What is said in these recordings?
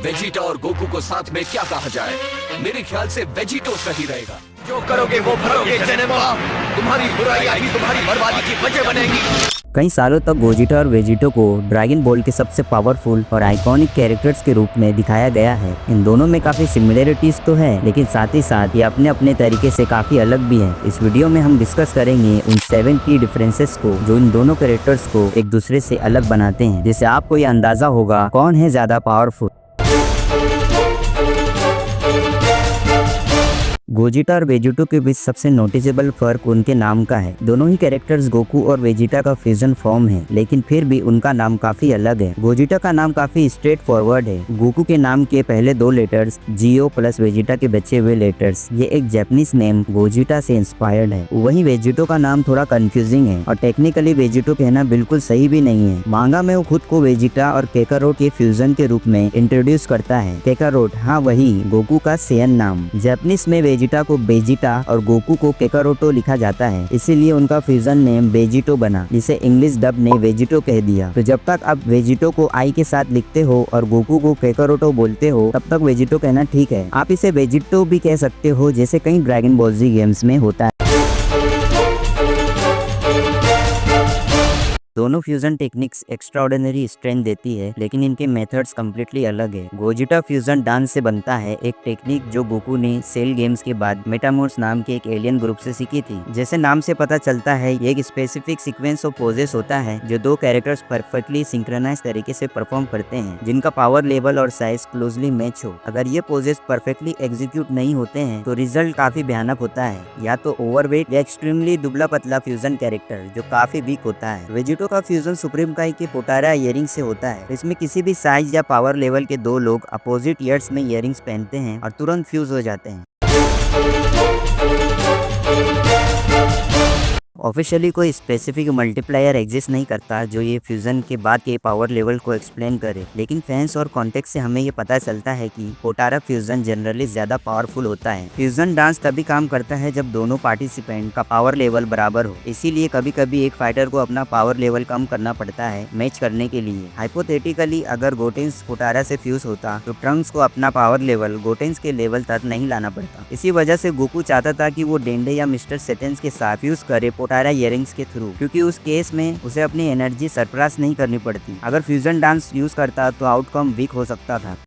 Vegeta और Goku को साथ में क्या कहा जाए? मेरे ख्याल से वेजिटो सही रहेगा। जो करोगे वो भरोगे जेनेमोरा, तुम्हारी बुराइयां ही तुम्हारी बर्बादी की वजह बनेगी। कई सालों तक गोजिटा और वेजिटो को ड्रैगन बॉल के सबसे पावरफुल और आइकॉनिक कैरेक्टर्स के रूप में दिखाया गया है। इन दोनों में काफी सिमिलरिटीज तो है, लेकिन साथ ही साथ ये अपने अपने तरीके से काफी अलग भी है। इस वीडियो में हम डिस्कस करेंगे उन 7 की डिफरेंसेस को जो इन दोनों कैरेक्टर्स को एक दूसरे से अलग बनाते हैं, जिससे आपको ये अंदाजा होगा कौन है ज्यादा पावरफुल। गोजिटा और वेजिटो के बीच सबसे नोटिसेबल फर्क उनके नाम का है। दोनों ही कैरेक्टर्स गोकू और वेजिटा का फ्यूजन फॉर्म है, लेकिन फिर भी उनका नाम काफी अलग है। गोजिटा का नाम काफी स्ट्रेट फॉरवर्ड है। गोकू के नाम के पहले 2 लेटर्स जीओ प्लस वेजिटा के बचे हुए लेटर्स, ये एक जापानीज नेम गोजिटा से इंस्पायर्ड है। वहीं वेजिटो का नाम थोड़ा कंफ्यूजिंग है और टेक्निकली वेजिटो कहना बिल्कुल सही भी नहीं है। मांगा में वो खुद को वेजिटा और केकारोट के फ्यूजन के रूप में इंट्रोड्यूस करता है। केकारोट, हाँ वही गोकू का सेयन नाम। जापानीज में वेजिटा को बेजिटा और गोकू को केकारोटो लिखा जाता है, इसीलिए उनका फ्यूजन नेम वेजिटो बना, जिसे इंग्लिश डब ने वेजिटो कह दिया। तो जब तक आप वेजिटो को आई के साथ लिखते हो और गोकू को केकारोटो बोलते हो, तब तक वेजिटो कहना ठीक है। आप इसे वेजिटो भी कह सकते हो, जैसे कई ड्रैगन बॉल जी गेम्स में होता है। दोनों फ्यूजन टेक्निक्स एक्स्ट्राऑर्डिनरी स्ट्रेंथ देती है, लेकिन इनके मेथड्स कम्प्लीटली अलग है। गोजिटा फ्यूजन डांस से बनता है, एक टेक्निक जो गोकू ने सेल गेम्स के बाद मेटामोर्स नाम के एक एलियन ग्रुप से सीखी थी। जैसे नाम से पता चलता है, ये एक स्पेसिफिक सीक्वेंस ऑफ पोजेस होता है जो 2 कैरेक्टर्स परफेक्टली सिंक्रोनाइज तरीके से परफॉर्म करते हैं, जिनका पावर लेवल और साइज क्लोजली मैच हो। अगर ये पोजेस परफेक्टली एग्जीक्यूट नहीं होते हैं तो रिजल्ट काफी भयानक होता है, या तो ओवरवेट या एक्सट्रीमली दुबला पतला फ्यूजन कैरेक्टर जो काफी वीक होता है। वेजिटो का फ्यूजन सुप्रीम काई के पोटारा इयरिंग से होता है। इसमें किसी भी साइज या पावर लेवल के 2 लोग अपोजिट ईयर्स में इयरिंग्स पहनते हैं और तुरंत फ्यूज हो जाते हैं। ऑफिशियली कोई स्पेसिफिक मल्टीप्लायर एग्जिस्ट नहीं करता जो ये फ्यूजन के बाद के पावर लेवल को एक्सप्लेन करे, लेकिन फैंस और कॉन्टेक्स्ट से हमें ये पता चलता है कि पोटारा फ्यूजन जनरली ज्यादा पावरफुल होता है। फ्यूजन डांस तभी काम करता है जब दोनों पार्टिसिपेंट का पावर लेवल बराबर हो, इसीलिए कभी कभी एक फाइटर को अपना पावर लेवल कम करना पड़ता है मैच करने के लिए। हाइपोथेटिकली अगर गोटेंस पोटारा से फ्यूज होता तो ट्रंक्स को अपना पावर लेवल गोटेंस के लेवल तक नहीं लाना पड़ता। इसी वजह से गोकू चाहता था कि वो डेंडे या मिस्टर सेटेंस के साथ फ्यूज करे पोटारा इयरिंग्स के थ्रू, क्योंकि उस केस में उसे अपनी एनर्जी सरप्लस नहीं करनी पड़ती। अगर फ्यूजन डांस यूज करता तो आउटकम वीक हो सकता था।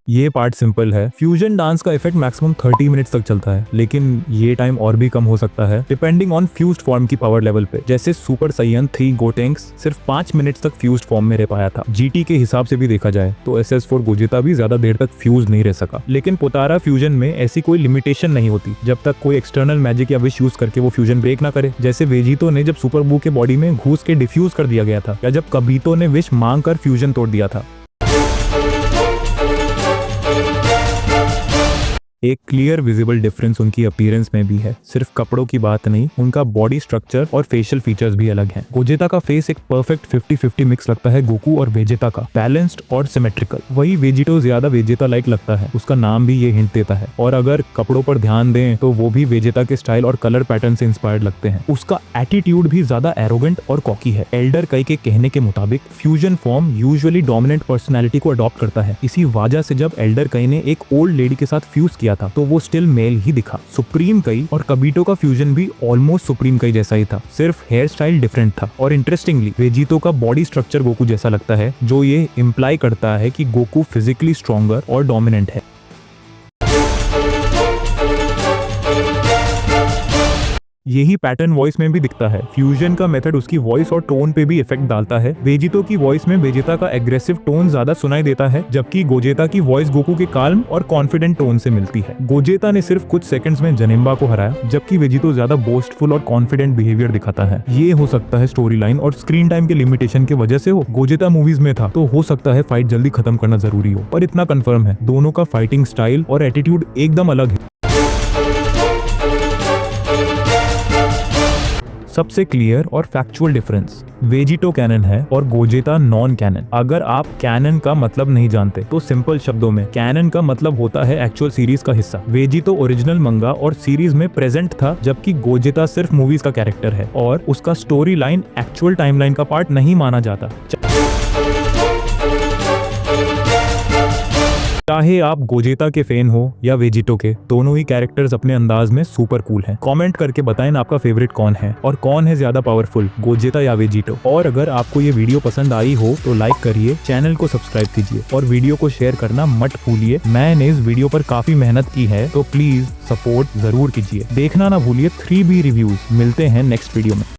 ये पार्ट सिंपल है। फ्यूजन डांस का इफेक्ट मैक्सिमम 30 मिनट्स तक चलता है, लेकिन ये टाइम और भी कम हो सकता है डिपेंडिंग ऑन फ्यूज्ड फॉर्म की पावर लेवल पे। जैसे सुपर साइयन 3 गोटेंक्स सिर्फ 5 मिनट्स तक फ्यूज्ड फॉर्म में रह पाया था। जीटी के हिसाब से भी देखा जाए तो SS4 गोजिता भी ज्यादा देर तक फ्यूज नहीं रह सका। लेकिन पोटारा फ्यूजन में ऐसी कोई लिमिटेशन नहीं होती जब तक कोई एक्सटर्नल मैजिक या विश यूज करके वो फ्यूजन ब्रेक ना करे। जैसे वेजिटो ने जब सुपर बू के बॉडी में घुस के डिफ्यूज कर दिया गया था, या जब कबीतो ने विश मांग कर फ्यूजन तोड़ दिया था। एक क्लियर विजिबल डिफरेंस उनकी अपीयरेंस में भी है। सिर्फ कपड़ों की बात नहीं, उनका बॉडी स्ट्रक्चर और फेशियल फीचर्स भी अलग हैं। गोजिता का फेस एक परफेक्ट 50-50 मिक्स लगता है गोकू और वेजिटा का, बैलेंस्ड और सिमेट्रिकल। वही वेजिटो ज्यादा वेजिटा लाइक लगता है, उसका नाम भी ये हिंट देता है। और अगर कपड़ों पर ध्यान दें तो वो भी वेजिटा के स्टाइल और कलर पैटर्न से इंस्पायर्ड लगते हैं। उसका एटीट्यूड भी ज्यादा एरोगेंट और कॉकी है। एल्डर कई के कहने के मुताबिक fusion form usually dominant personality को अडॉप्ट करता है। इसी वजह से जब एल्डर कई ने एक ओल्ड लेडी के साथ फ्यूज किया था तो वो स्टिल मेल ही दिखा। सुप्रीम कई और कबीटो का फ्यूजन भी ऑलमोस्ट सुप्रीम कई जैसा ही था, सिर्फ हेयर स्टाइल डिफरेंट था। और इंटरेस्टिंगली वेजिटो का बॉडी स्ट्रक्चर गोकू जैसा लगता है, जो ये इम्प्लाई करता है कि गोकू फिजिकली स्ट्रॉन्गर और डोमिनेंट है। यही पैटर्न वॉइस में भी दिखता है। फ्यूजन का मेथड उसकी वॉइस और टोन पे भी इफेक्ट डालता है। वेजिटो की वॉइस में वेजिटा का एग्रेसिव टोन ज्यादा सुनाई देता है, जबकि गोजेता की वॉइस गोकू के काल्म और कॉन्फिडेंट टोन से मिलती है। गोजेता ने सिर्फ कुछ सेकंड्स में जनेम्बा को हराया, जबकि वेजिटो ज्यादा बोस्टफुल और कॉन्फिडेंट बिहेवियर दिखाता है। ये हो सकता है स्टोरी लाइन और स्क्रीन टाइम के लिमिटेशन की वजह से हो। गोजेता मूवीज में था तो हो सकता है फाइट जल्दी खत्म करना जरूरी हो, पर इतना कंफर्म है दोनों का फाइटिंग स्टाइल और एटीट्यूड एकदम अलग है। सबसे क्लियर और फैक्चुअल डिफरेंस, वेजिटो कैनन है और गोजेता नॉन कैनन। अगर आप कैनन का मतलब नहीं जानते तो सिंपल शब्दों में कैनन का मतलब होता है एक्चुअल सीरीज का हिस्सा। वेजिटो ओरिजिनल मंगा और सीरीज में प्रेजेंट था, जबकि गोजेता सिर्फ मूवीज का कैरेक्टर है और उसका स्टोरी लाइन एक्चुअल टाइमलाइन का पार्ट नहीं माना जाता। चाहे आप गोजेता के फैन हो या वेजिटो के, दोनों ही कैरेक्टर्स अपने अंदाज में सुपर कूल हैं। कमेंट करके बताएं आपका फेवरेट कौन है और कौन है ज्यादा पावरफुल, गोजेता या वेजिटो। और अगर आपको ये वीडियो पसंद आई हो तो लाइक करिए, चैनल को सब्सक्राइब कीजिए और वीडियो को शेयर करना मत भूलिए। मैंने इस वीडियो पर काफी मेहनत की है तो प्लीज सपोर्ट जरूर कीजिए। देखना ना भूलिए 3B रिव्यूज। मिलते हैं नेक्स्ट वीडियो में।